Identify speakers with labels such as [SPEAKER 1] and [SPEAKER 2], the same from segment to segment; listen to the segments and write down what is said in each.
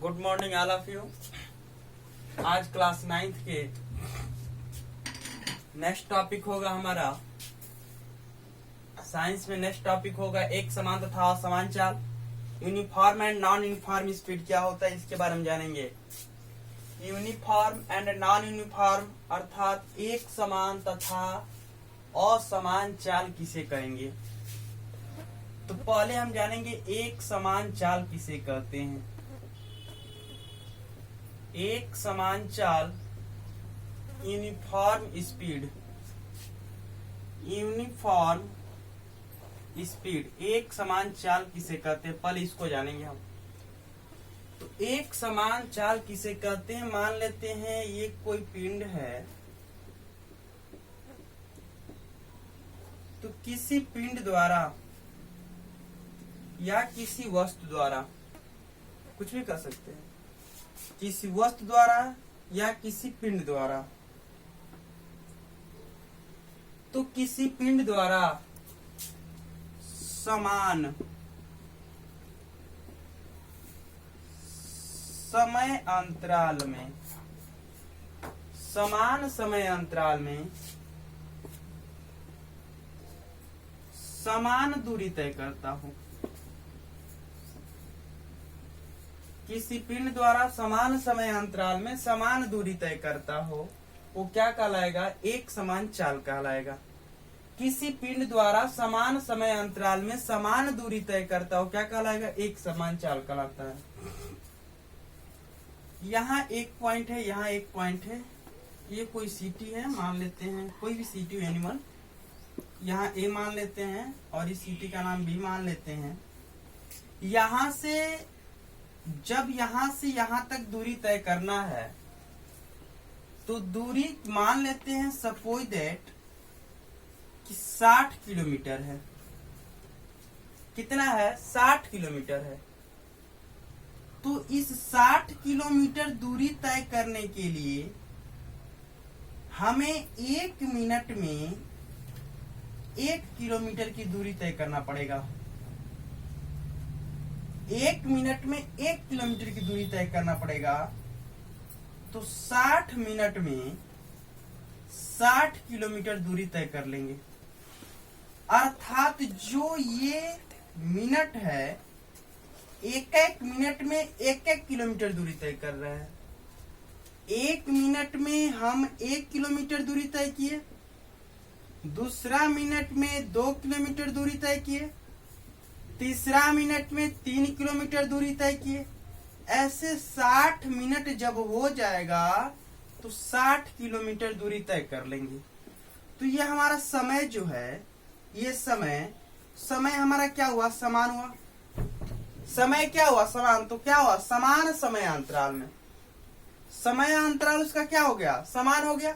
[SPEAKER 1] Good morning all of you. आज class 9th के next topic होगा हमारा साइंस में। नेक्स्ट टॉपिक होगा एक समान तथा असमान चाल। Uniform and non uniform speed क्या होता है इसके बारे में जानेंगे। यूनिफॉर्म एंड नॉन यूनिफॉर्म अर्थात एक समान तथा असमान चाल किसे कहेंगे। तो पहले हम जानेंगे एक समान चाल किसे कहते हैं। एक समान चाल यूनिफॉर्म स्पीड, यूनिफॉर्म स्पीड एक समान चाल किसे कहते हैं, पहले इसको जानेंगे हम। तो एक समान चाल किसे कहते हैं, मान लेते हैं ये कोई पिंड है, तो किसी पिंड द्वारा या किसी वस्तु द्वारा, कुछ भी कर सकते हैं, किसी वस्तु द्वारा या किसी पिंड द्वारा, तो किसी पिंड द्वारा समान समय अंतराल में, समान समय अंतराल में समान दूरी तय करता हूं। किसी पिंड द्वारा समान समय अंतराल में समान दूरी तय करता हो वो क्या कहलाएगा, एक समान चाल कहलाएगा। किसी पिंड द्वारा समान समय अंतराल में समान दूरी तय करता हो क्या कहलाएगा, एक समान चाल कहलाता है। यहाँ एक पॉइंट है, यहाँ एक पॉइंट है, ये कोई सिटी है मान लेते हैं, कोई भी सिटी एनिमल, यहाँ ए मान लेते हैं और इस सिटी का नाम बी मान लेते हैं। यहाँ से जब यहाँ से यहाँ तक दूरी तय करना है तो दूरी मान लेते हैं सपोज दैट कि 60 किलोमीटर है। कितना है, 60 किलोमीटर है। तो इस 60 किलोमीटर दूरी तय करने के लिए हमें 1 मिनट में 1 किलोमीटर की दूरी तय करना पड़ेगा। 1 मिनट में 1 किलोमीटर की दूरी तय करना पड़ेगा। तो 60 मिनट में 60 किलोमीटर दूरी तय कर लेंगे। अर्थात जो ये मिनट है, एक मिनट में 1 किलोमीटर दूरी तय कर रहा है। 1 मिनट में हम 1 किलोमीटर दूरी तय किए, दूसरा मिनट में 2 किलोमीटर दूरी तय किए, तीसरा मिनट में 3 किलोमीटर दूरी तय किए। ऐसे 60 मिनट जब हो जाएगा तो 60 किलोमीटर दूरी तय कर लेंगे। तो ये हमारा समय जो है, ये समय हमारा क्या हुआ, समान हुआ। समय क्या हुआ, समान। तो क्या हुआ, समान समय अंतराल में, समय अंतराल उसका क्या हो गया, समान हो गया।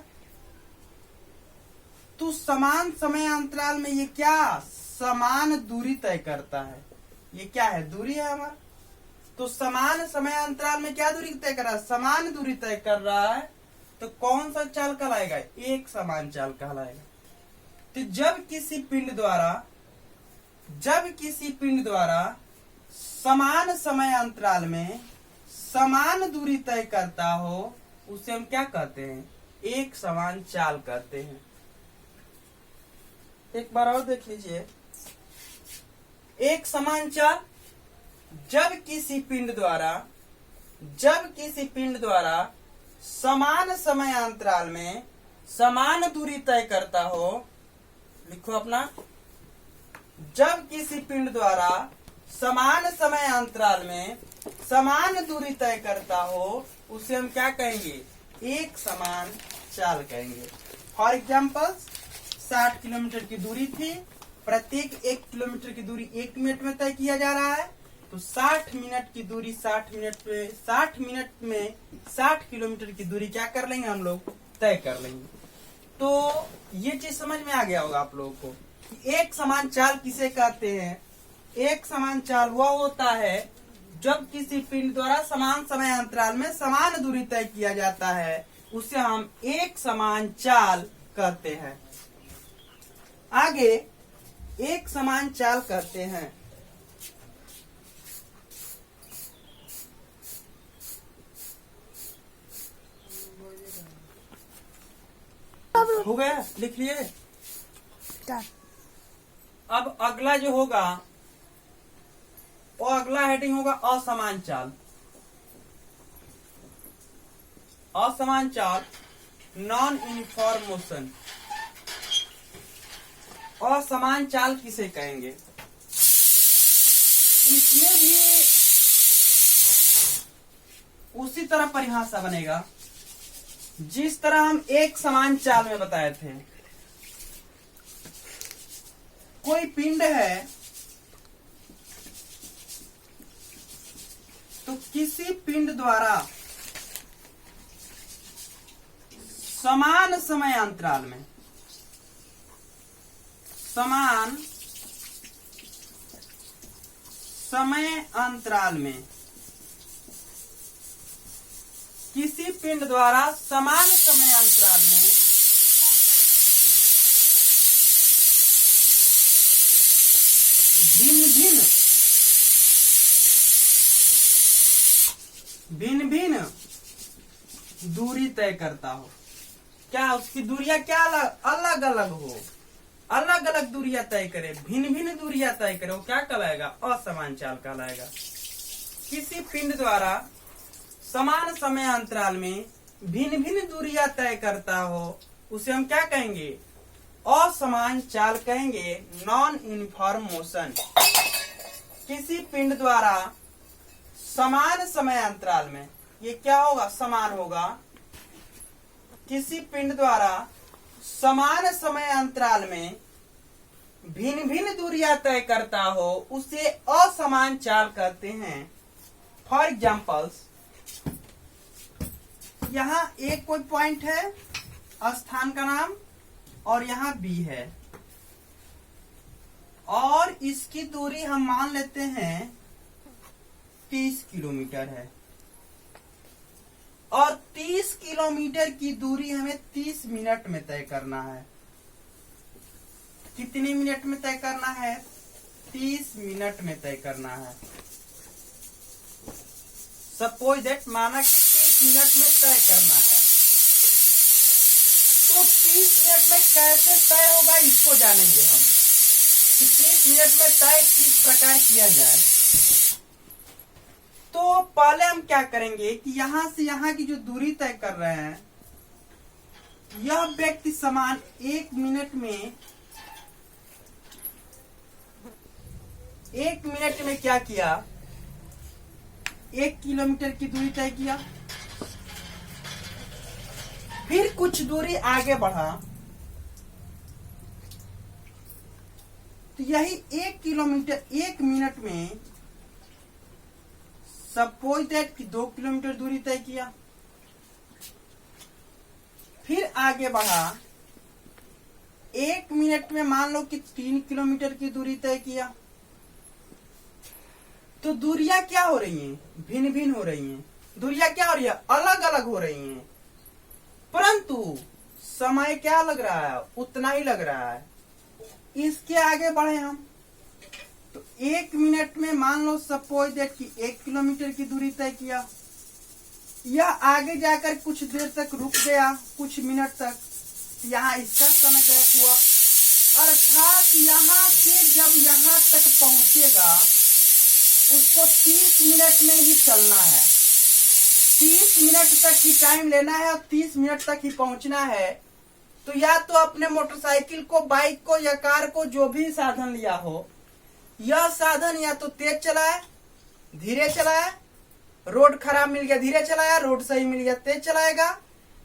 [SPEAKER 1] तो समान समय अंतराल में ये क्या समान दूरी तय करता है। ये क्या है, दूरी है हमारा। तो समान समय अंतराल में क्या दूरी तय कर रहा है, समान दूरी तय कर रहा है। तो कौन सा चाल कहलाएगा, एक समान चाल कहलाएगा। तो जब किसी पिंड द्वारा समान समय अंतराल में समान दूरी तय करता हो उसे हम क्या कहते हैं, एक समान चाल कहते हैं। एक बार और देख लीजिए। एक समान चाल जब किसी पिंड द्वारा समान समय अंतराल में समान दूरी तय करता हो, लिखो अपना, जब किसी पिंड द्वारा समान समय अंतराल में समान दूरी तय करता हो उसे हम क्या कहेंगे, एक समान चाल कहेंगे। फॉर एग्जाम्पल 60 किलोमीटर की दूरी थी, प्रत्येक 1 किलोमीटर की दूरी 1 मिनट में तय किया जा रहा है। तो 60 मिनट की दूरी 60 मिनट में 60 किलोमीटर की दूरी क्या कर लेंगे, हम लोग तय कर लेंगे। तो ये चीज समझ में आ गया होगा आप लोगों को कि एक समान चाल किसे कहते हैं। एक समान चाल वह होता है जब किसी पिंड द्वारा समान समय अंतराल में समान दूरी तय किया जाता है, उसे हम एक समान चाल कहते हैं। आगे एक समान चाल कहते हैं लिख लिए।
[SPEAKER 2] स्टार्ट।
[SPEAKER 1] अब अगला जो होगा वो अगला हेडिंग होगा असमान चाल। असमान चाल, नॉन यूनिफॉर्म मोशन। असमान चाल किसे कहेंगे? इसमें भी उसी तरह परिभाषा बनेगा जिस तरह हम एक समान चाल में बताए थे। कोई पिंड है तो किसी पिंड द्वारा समान समय अंतराल में किसी पिंड द्वारा समान समय अंतराल में भिन्न भिन्न दूरी तय करता हो। क्या उसकी दूरियां क्या अलग अलग हो, अलग अलग दूरियां तय करे, भिन्न भिन्न दूरियां तय करे, वो क्या कहलाएगा? असमान चाल कहलाएगा। किसी पिंड द्वारा समान समय अंतराल में भिन्न भिन्न दूरियां तय करता हो उसे हम क्या कहेंगे? असमान चाल कहेंगे, नॉन यूनिफॉर्म मोशन। किसी पिंड द्वारा समान समय अंतराल में, ये क्या होगा? समान होगा। किसी पिंड द्वारा समान समय अंतराल में भिन्न भिन्न दूरियां तय करता हो उसे असमान चाल कहते हैं। फॉर एग्जाम्पल्स, यहाँ एक कोई पॉइंट है, स्थान का नाम, और यहाँ बी है, और इसकी दूरी हम मान लेते हैं 30 किलोमीटर है, और 30 किलोमीटर की दूरी हमें 30 मिनट में तय करना है। कितने मिनट में तय करना है? 30 मिनट में तय करना है। सपोज दैट, माना कि 30 मिनट में तय करना है, तो 30 मिनट में कैसे तय होगा इसको जानेंगे हम कि 30 मिनट में तय किस प्रकार किया जाए। तो पहले हम क्या करेंगे कि यहां से यहां की जो दूरी तय कर रहे हैं, यह व्यक्ति समान 1 मिनट में क्या किया? 1 किलोमीटर की दूरी तय किया। फिर कुछ दूरी आगे बढ़ा, तो यही 1 किलोमीटर 1 मिनट में सपोज दैट कि 2 किलोमीटर दूरी तय किया। फिर आगे बढ़ा, 1 मिनट में मान लो कि 3 किलोमीटर की दूरी तय किया। तो दूरियां क्या हो रही हैं? भिन्न भिन्न हो रही हैं। दूरियां क्या हो रही है? अलग अलग हो रही हैं, परंतु समय क्या लग रहा है? उतना ही लग रहा है। इसके आगे बढ़े हम, तो 1 मिनट में मान लो सपोज दैट कि 1 किलोमीटर की दूरी तय किया। यह आगे जाकर कुछ देर तक रुक गया, कुछ मिनट तक, यहाँ इसका समय गैप हुआ, अर्थात यहाँ से जब यहाँ तक पहुंचेगा उसको 30 मिनट में ही चलना है। 30 मिनट तक ही टाइम लेना है और 30 मिनट तक ही पहुंचना है। तो या तो अपने मोटरसाइकिल को, बाइक को या कार को, जो भी साधन लिया हो, यह साधन या तो तेज चलाए, धीरे चलाए, रोड खराब मिल गया धीरे चलाया, रोड सही मिल गया तेज चलाएगा।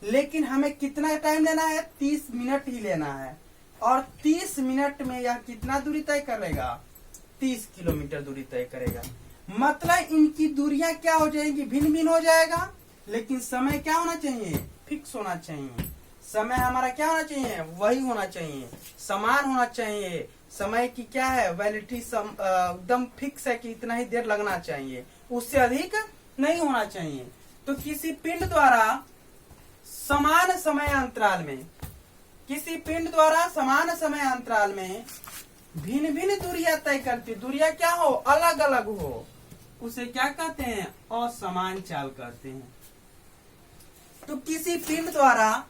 [SPEAKER 1] लेकिन हमें कितना टाइम लेना है? 30 मिनट ही लेना है। और 30 मिनट में यह कितना दूरी तय करेगा? 30 किलोमीटर दूरी तय करेगा। मतलब इनकी दूरियां क्या हो जाएंगी? भिन्न भिन्न हो जाएगा, लेकिन समय क्या होना चाहिए? फिक्स होना चाहिए। समय हमारा क्या होना चाहिए? वही होना चाहिए, समान होना चाहिए। समय की क्या है? वैलिडिटी एकदम फिक्स है कि इतना ही देर लगना चाहिए, उससे अधिक नहीं होना चाहिए। तो किसी पिंड द्वारा समान समय अंतराल में, किसी पिंड द्वारा समान समय अंतराल में भिन्न भिन्न दूरियां तय करती, दूरियां क्या हो? अलग अलग हो, उसे क्या कहते हैं? असमान चाल कहते हैं। तो किसी पिंड द्वारा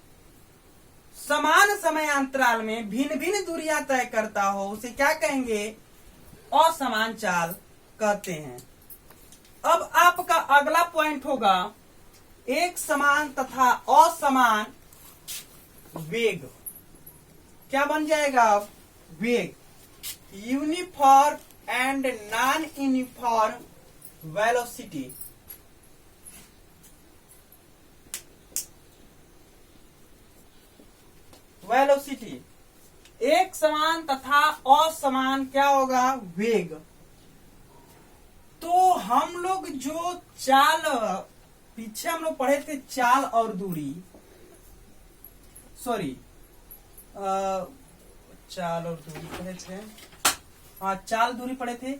[SPEAKER 1] समान समय अंतराल में भिन्न भिन्न दूरियां तय करता हो उसे क्या कहेंगे? असमान चाल कहते हैं। अब आपका अगला पॉइंट होगा एक समान तथा असमान वेग। क्या बन जाएगा? वेग। Uniform and non uniform velocity. Velocity एक समान तथा असमान क्या होगा? वेग। तो हम लोग जो चाल पीछे हम लोग पढ़े थे, चाल और दूरी, सॉरी चाल और दूरी पढ़े थे, हाँ चाल दूरी पढ़े थे,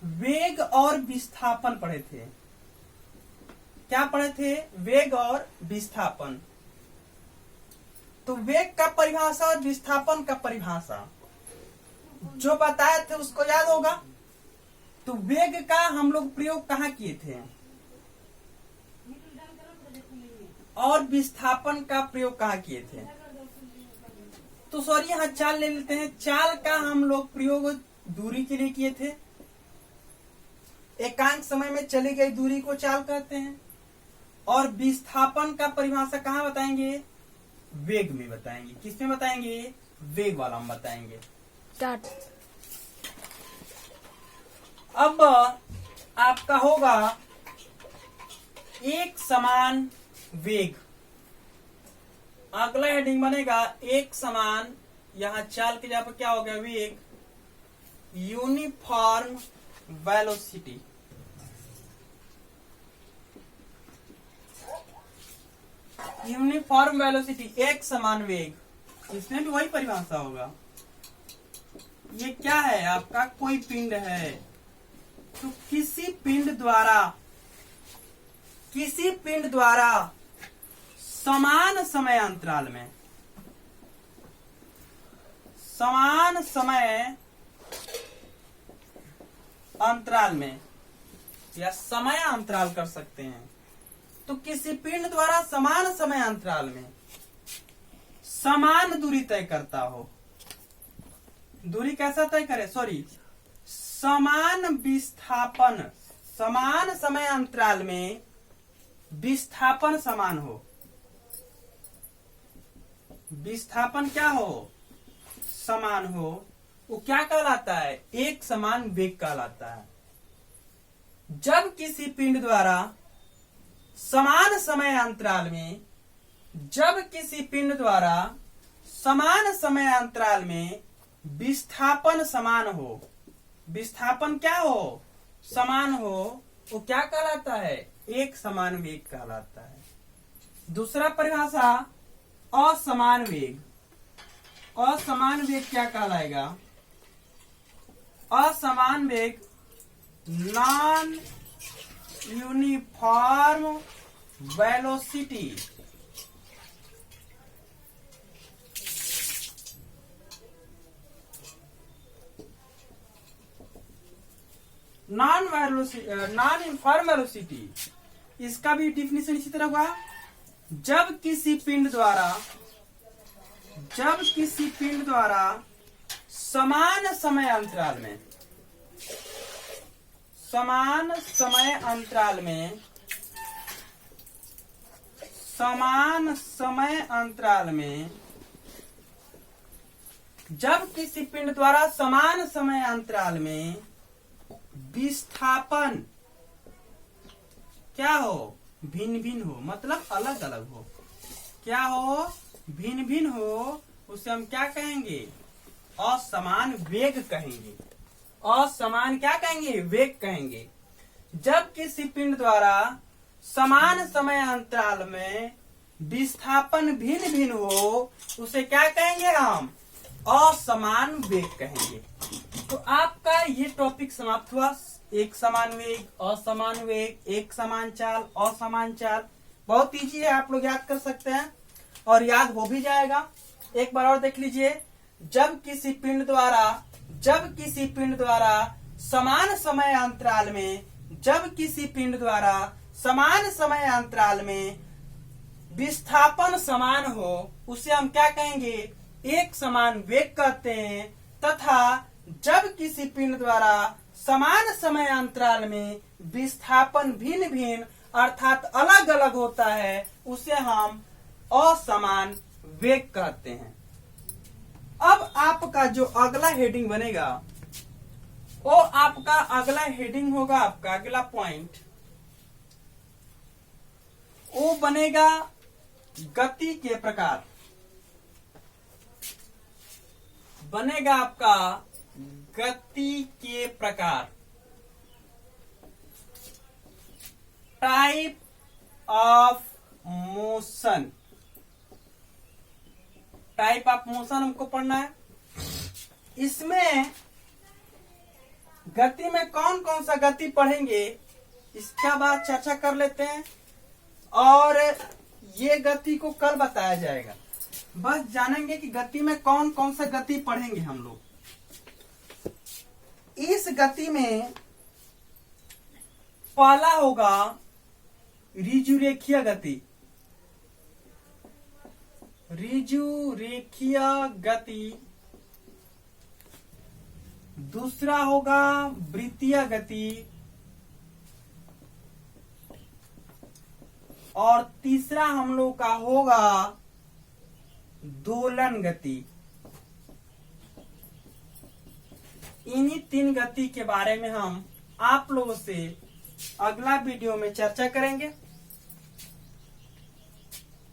[SPEAKER 1] वेग और विस्थापन पढ़े थे। क्या पढ़े थे? वेग और विस्थापन। तो वेग का परिभाषा और विस्थापन का परिभाषा जो बताए थे उसको याद होगा। तो वेग का हम लोग प्रयोग कहाँ किए थे और विस्थापन का प्रयोग कहाँ किए थे? तो सॉरी यहाँ चाल ले लेते हैं। चाल का हम लोग प्रयोग दूरी के लिए किए थे। एकांक समय में चली गई दूरी को चाल कहते हैं। और विस्थापन का परिभाषा कहाँ बताएंगे? वेग में बताएंगे। किसमें बताएंगे? वेग वाला हम बताएंगे।
[SPEAKER 2] स्टार्ट।
[SPEAKER 1] अब आपका होगा एक समान वेग। अगला हेडिंग बनेगा एक समान, यहां चाल के जगह पर क्या हो गया? वेग। Uniform velocity. यूनिफॉर्म वेलोसिटी एक समान वेग। इसमें भी वही परिभाषा होगा। ये क्या है? आपका कोई पिंड है तो किसी पिंड द्वारा समान समय अंतराल में, समान समय अंतराल में या समय अंतराल कर सकते हैं। तो किसी पिंड द्वारा समान समय अंतराल में समान दूरी तय करता हो। दूरी कैसा तय करे? सॉरी, समान विस्थापन, समान समय अंतराल में विस्थापन समान हो। विस्थापन क्या हो? समान हो। वो क्या कहलाता है? एक समान वेग कहलाता है। जब किसी पिंड द्वारा समान समय अंतराल में, जब किसी पिंड द्वारा समान समय अंतराल में विस्थापन समान हो, विस्थापन क्या हो? समान हो, वो क्या कहलाता है? एक समान वेग कहलाता है। दूसरा परिभाषा असमान वेग। असमान वेग क्या कहलाएगा? असमान वेग non uniform velocity. Non uniform velocity, इसका भी डिफिनेशन इसी तरह होगा। जब किसी पिंड द्वारा समान समय अंतराल में, समान समय अंतराल में जब किसी पिंड द्वारा समान समय अंतराल में विस्थापन क्या हो? भिन्न भिन्न हो, मतलब अलग अलग हो। क्या हो? भिन्न भिन्न हो, उसे हम क्या कहेंगे? असमान वेग कहेंगे। असमान क्या कहेंगे? वेग कहेंगे। जब किसी पिंड द्वारा समान समय अंतराल में विस्थापन भिन्न भिन्न हो, उसे क्या कहेंगे? हम असमान वेग कहेंगे। तो आपका ये टॉपिक समाप्त हुआ। एक समान वेग, असमान वेग, एक समान चाल, असमान चाल। बहुत इजी है, आप लोग याद कर सकते हैं और याद हो भी जाएगा। एक बार और देख लीजिए। जब किसी पिंड द्वारा समान समय अंतराल में, जब किसी पिंड द्वारा समान समय अंतराल में विस्थापन समान हो उसे हम क्या कहेंगे, एक समान वेग कहते हैं। तथा जब किसी पिंड द्वारा समान समय अंतराल में विस्थापन भिन्न भिन्न अर्थात अलग अलग होता है उसे हम असमान वेग कहते हैं। अब आपका जो अगला हेडिंग बनेगा वो आपका अगला हेडिंग होगा, आपका अगला पॉइंट वो बनेगा गति के प्रकार। बनेगा आपका गति के प्रकार, type of motion. Type of motion हमको पढ़ना है। इसमें गति में कौन कौन सा गति पढ़ेंगे इसका बाद चर्चा कर लेते हैं, और ये गति को कल बताया जाएगा। बस जानेंगे कि गति में कौन कौन सा गति पढ़ेंगे हम लोग। इस गति में पहला होगा ऋजुरेखीय गति। ऋजुरेखीय गति। दूसरा होगा वृत्तीय गति, और तीसरा हम लोग का होगा दोलन गति। इन्हीं तीन गति के बारे में हम आप लोगों से अगला वीडियो में चर्चा करेंगे,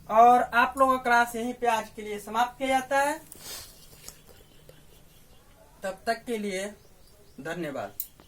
[SPEAKER 1] और आप लोगों का क्लास यहीं पे आज के लिए समाप्त किया जाता है। तब तक के लिए धन्यवाद।